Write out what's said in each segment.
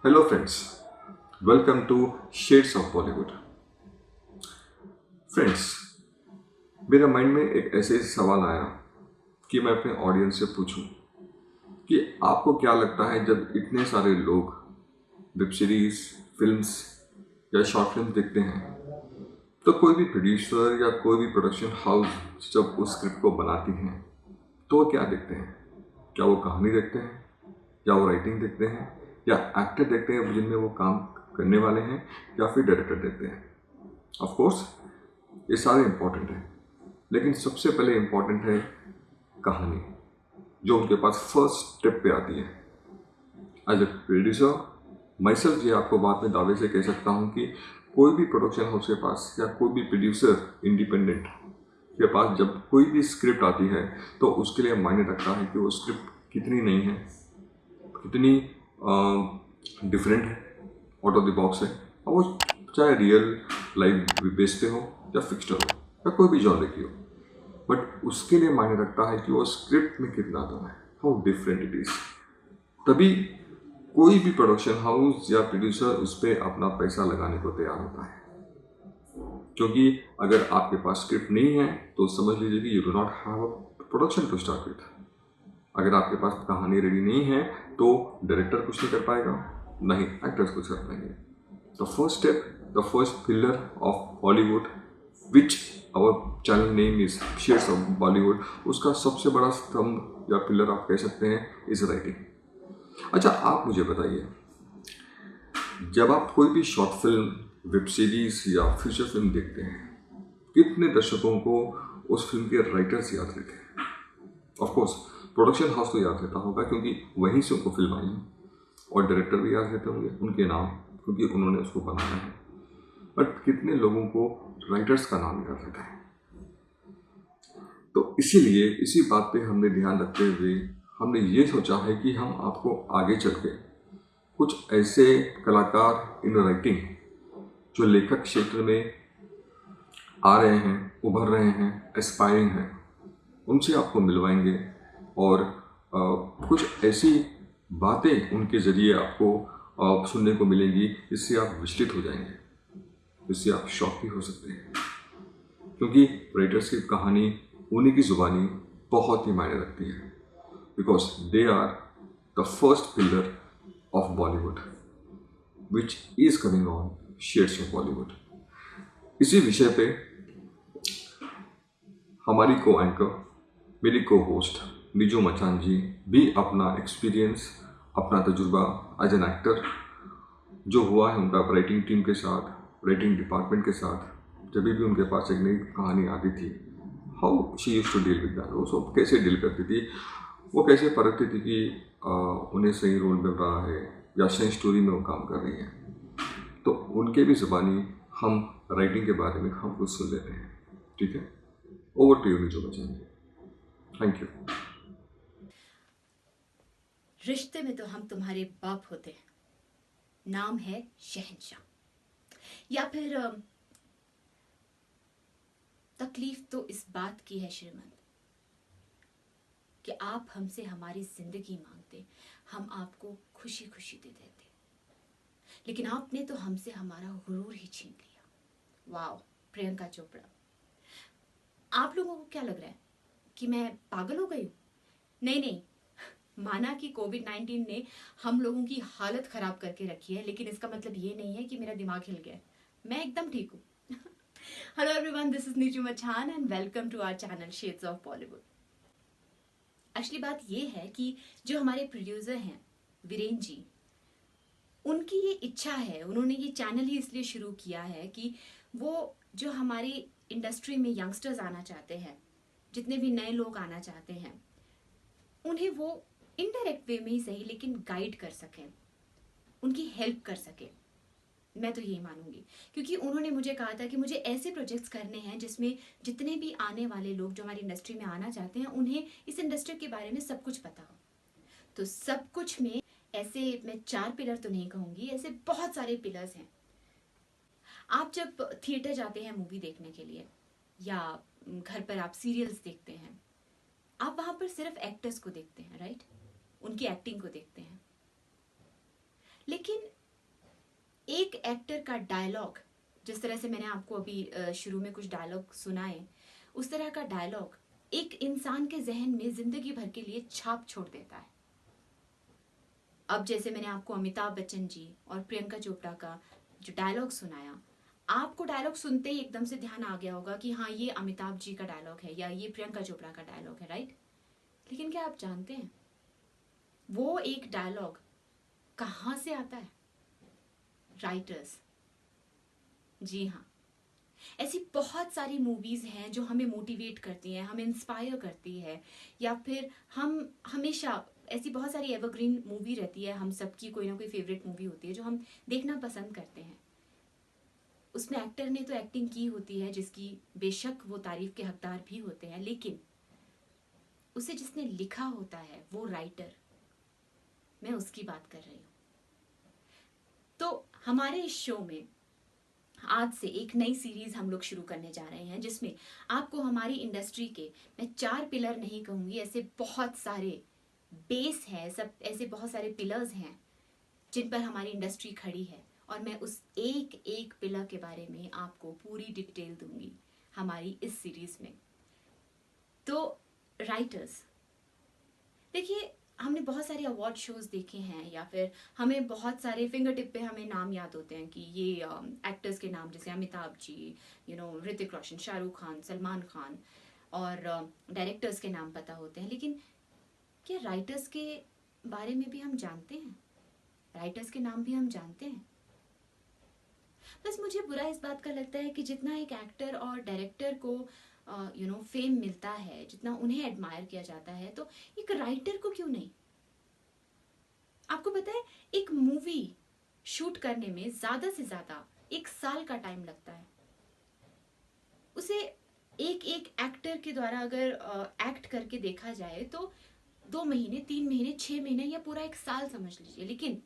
Hello friends, welcome to shades of Bollywood. Friends, मेरे mind में एक ऐसे सवाल आया कि मैं अपने ऑडियंस से पूछूं कि आपको क्या लगता है जब इतने सारे लोग वेब सीरीज, फिल्म्स या शॉर्ट फिल्म देखते हैं तो कोई भी प्रोड्यूसर या कोई भी प्रोडक्शन हाउस जब उस स्क्रिप्ट को बनाती हैं तो वो क्या देखते हैं? क्या वो कहानी देखते हैं, या वो राइटिंग देखते हैं, या एक्टर देखते हैं जिनमें वो काम करने वाले हैं, या फिर डायरेक्टर देखते हैं? ऑफ कोर्स ये सारे इम्पोर्टेंट हैं, लेकिन सबसे पहले इम्पोर्टेंट है कहानी, जो उनके पास फर्स्ट स्टेप पे आती है। एज ए प्रोड्यूसर माइसेल्फ ये आपको बाद में दावे से कह सकता हूँ कि कोई भी प्रोडक्शन हाउस के पास या कोई भी प्रोड्यूसर इंडिपेंडेंट के पास जब कोई भी स्क्रिप्ट आती है तो उसके लिए मायने रखता है कि वो स्क्रिप्ट कितनी नई है, कितनी डिफरेंट है, आउट ऑफ द बॉक्स है, और वो चाहे रियल लाइफ बेस्ड पे हो या फिक्शनल हो या कोई भी जॉनर की हो, बट उसके लिए मायने रखता है कि वो स्क्रिप्ट में कितना दम है, हाउ डिफरेंट इट इज। तभी कोई भी प्रोडक्शन हाउस या प्रोड्यूसर उस पर अपना पैसा लगाने को तैयार होता है। क्योंकि अगर आपके पास स्क्रिप्ट नहीं है तो समझ लीजिए कि you do not have a production to start with. अगर आपके पास कहानी रेडी नहीं है तो डायरेक्टर कुछ नहीं कर पाएगा, नहीं एक्टर्स कुछ कर पाएंगे। The first step, the first pillar of Bollywood, which our channel name is Shades of Bollywood, उसका सबसे बड़ा स्तंभ या पिलर आप कह सकते हैं इज राइटिंग। अच्छा, आप मुझे बताइए, जब आप कोई भी शॉर्ट फिल्म, वेब सीरीज या फीचर फिल्म देखते हैं, कितने दर्शकों को उस फिल्म के राइटर्स याद रहते हैं? ऑफकोर्स प्रोडक्शन हाउस तो याद रहता होगा क्योंकि वहीं से उनको फिल्म आई है, और डायरेक्टर भी याद रहते होंगे उनके नाम क्योंकि उन्होंने उसको बनाया है। बट कितने लोगों को राइटर्स का नाम याद रहता है? तो इसीलिए इसी बात पे हमने ध्यान रखते हुए हमने ये सोचा है कि हम आपको आगे चल के कुछ ऐसे कलाकार इन राइटिंग जो लेखक क्षेत्र में आ रहे हैं, उभर रहे हैं, एस्पायरिंग हैं, उनसे आपको मिलवाएंगे, और कुछ ऐसी बातें उनके ज़रिए आपको सुनने को मिलेंगी जिससे आप विचलित हो जाएंगे, जिससे आप शॉक भी हो सकते हैं। क्योंकि राइटर्स की कहानी, उन्हीं की ज़ुबानी बहुत ही मायने रखती है, because they are the first pillar of Bollywood which is coming on Shades of Bollywood. इसी विषय पे हमारी को एंकर, मेरी को होस्ट निजू मचान जी भी अपना एक्सपीरियंस, अपना तजुर्बा एज एन एक्टर जो हुआ है उनका राइटिंग टीम के साथ, राइटिंग डिपार्टमेंट के साथ, जब भी उनके पास एक नई कहानी आती थी, how she used to deal with that, वो सब कैसे डील करती थी, वो कैसे परखती थी कि उन्हें सही रोल मिल रहा है या सही स्टोरी में वो काम कर रही है। तो उनके भी ज़बानी हम राइटिंग के बारे में हम कुछ सुन लेते हैं। ठीक है, ओवर टू यू निजू मचान जी। Thank you. रिश्ते में तो हम तुम्हारे बाप होते हैं, नाम है शहंशाह। या फिर तकलीफ तो इस बात की है श्रीमंत कि आप हमसे हमारी जिंदगी मांगते, हम आपको खुशी खुशी दे देते, लेकिन आपने तो हमसे हमारा गुरूर ही छीन लिया। वाओ, प्रियंका चोपड़ा। आप लोगों को क्या लग रहा है कि मैं पागल हो गई हूँ? नहीं नहीं, माना कि कोविड-19 ने हम लोगों की हालत खराब करके रखी है, लेकिन इसका मतलब ये नहीं है कि मेरा दिमाग हिल गया है। मैं एकदम ठीक हूँ। Hello everyone, this is Neeju Machan and welcome to our channel Shades of Bollywood. असली बात ये है कि जो हमारे प्रोड्यूसर हैं वीरेन जी, उनकी ये इच्छा है, उन्होंने ये चैनल ही इसलिए शुरू किया है कि वो जो हमारी इंडस्ट्री में यंगस्टर्स आना चाहते हैं, जितने भी नए लोग आना चाहते हैं, उन्हें वो इनडायरेक्ट वे में ही सही लेकिन गाइड कर सकें, उनकी हेल्प कर सकें। मैं तो यही मानूंगी, क्योंकि उन्होंने मुझे कहा था कि मुझे ऐसे प्रोजेक्ट्स करने हैं जिसमें जितने भी आने वाले लोग जो हमारी इंडस्ट्री में आना चाहते हैं उन्हें इस इंडस्ट्री के बारे में सब कुछ पता हो। तो सब कुछ में ऐसे मैं 4 पिलर तो नहीं कहूंगी, ऐसे बहुत सारे पिलर्स हैं। आप जब थिएटर जाते हैं मूवी देखने के लिए, या घर पर आप सीरियल्स देखते हैं, आप वहां पर सिर्फ एक्टर्स को देखते हैं, राइट? उनकी एक्टिंग को देखते हैं। लेकिन एक एक्टर का डायलॉग, जिस तरह से मैंने आपको अभी शुरू में कुछ डायलॉग सुनाए, उस तरह का डायलॉग एक इंसान के जहन में जिंदगी भर के लिए छाप छोड़ देता है। अब जैसे मैंने आपको अमिताभ बच्चन जी और प्रियंका चोपड़ा का जो डायलॉग सुनाया, आपको डायलॉग सुनते ही एकदम से ध्यान आ गया होगा कि हाँ, ये अमिताभ जी का डायलॉग है या ये प्रियंका चोपड़ा का डायलॉग है, राइट? लेकिन क्या आप जानते हैं वो एक डायलॉग कहाँ से आता है? राइटर्स। जी हाँ, ऐसी बहुत सारी मूवीज हैं जो हमें मोटिवेट करती हैं, हमें इंस्पायर करती है, या फिर हम हमेशा ऐसी बहुत सारी एवरग्रीन मूवी रहती है, हम सबकी कोई ना कोई फेवरेट मूवी होती है जो हम देखना पसंद करते हैं। उसमें एक्टर ने तो एक्टिंग की होती है जिसकी बेशक वो तारीफ के हकदार भी होते हैं, लेकिन उसे जिसने लिखा होता है वो राइटर, मैं उसकी बात कर रही हूँ। तो हमारे इस शो में आज से एक नई सीरीज हम लोग शुरू करने जा रहे हैं जिसमें आपको हमारी इंडस्ट्री के, मैं 4 पिलर नहीं कहूंगी, ऐसे बहुत सारे बेस है, सब ऐसे बहुत सारे पिलर्स हैं जिन पर हमारी इंडस्ट्री खड़ी है, और मैं उस एक एक पिलर के बारे में आपको पूरी डिटेल दूंगी हमारी इस सीरीज में। तो राइटर्स, देखिए, हमने बहुत सारे अवार्ड शोज देखे हैं, या फिर हमें बहुत सारे फिंगर टिप पे हमें नाम याद होते हैं कि ये एक्टर्स के नाम, जैसे अमिताभ जी, ऋतिक रोशन, शाहरुख खान, सलमान खान, और डायरेक्टर्स के नाम पता होते हैं, लेकिन क्या राइटर्स के बारे में भी हम जानते हैं? राइटर्स के नाम भी हम जानते हैं? बस मुझे बुरा इस बात का लगता है कि जितना एक एक्टर और डायरेक्टर को फेम मिलता है, जितना उन्हें एडमायर किया जाता है, तो एक राइटर को क्यों नहीं? आपको पता है, एक मूवी शूट करने में ज्यादा से ज्यादा 1 साल का टाइम लगता है। उसे एक एक एक्टर के द्वारा अगर एक्ट करके देखा जाए तो 2 महीने, 3 महीने, 6 महीने या पूरा 1 साल समझ लीजिए, लेकिन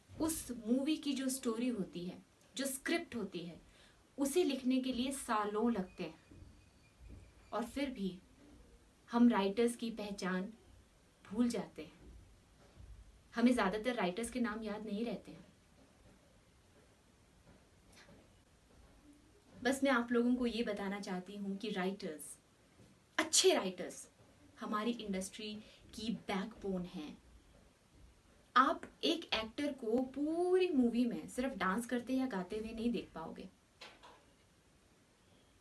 उस मूवी की जो स्टोरी होती है, जो स्क्रिप्ट होती है, उसे लिखने के लिए सालों लगते हैं। और फिर भी हम राइटर्स की पहचान भूल जाते हैं। हमें ज्यादातर राइटर्स के नाम याद नहीं रहते हैं। बस मैं आप लोगों को ये बताना चाहती हूँ कि राइटर्स, अच्छे राइटर्स हमारी इंडस्ट्री की बैकबोन हैं। आप एक एक्टर को पूरी मूवी में सिर्फ डांस करते या गाते हुए नहीं देख पाओगे।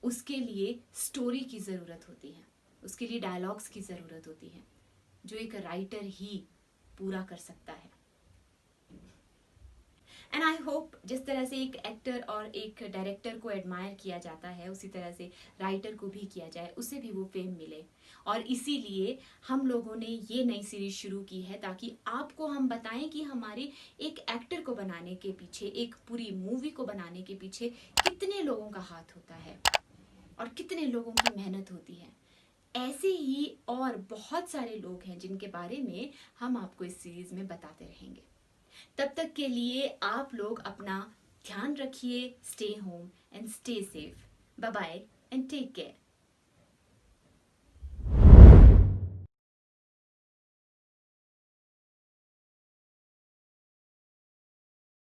उसके लिए स्टोरी की जरूरत होती है, उसके लिए डायलॉग्स की जरूरत होती है, जो एक राइटर ही पूरा कर सकता है। एंड आई होप जिस तरह से एक एक्टर और एक डायरेक्टर को एडमायर किया जाता है, उसी तरह से राइटर को भी किया जाए, उसे भी वो फेम मिले। और इसीलिए हम लोगों ने ये नई सीरीज शुरू की है, ताकि आपको हम बताएं कि हमारे एक एक्टर को बनाने के पीछे, एक पूरी मूवी को बनाने के पीछे कितने लोगों का हाथ होता है और कितने लोगों की मेहनत होती है। ऐसे ही और बहुत सारे लोग हैं जिनके बारे में हम आपको इस सीरीज में बताते रहेंगे। तब तक के लिए आप लोग अपना ध्यान रखिए। Stay home and stay safe. Bye bye and take care.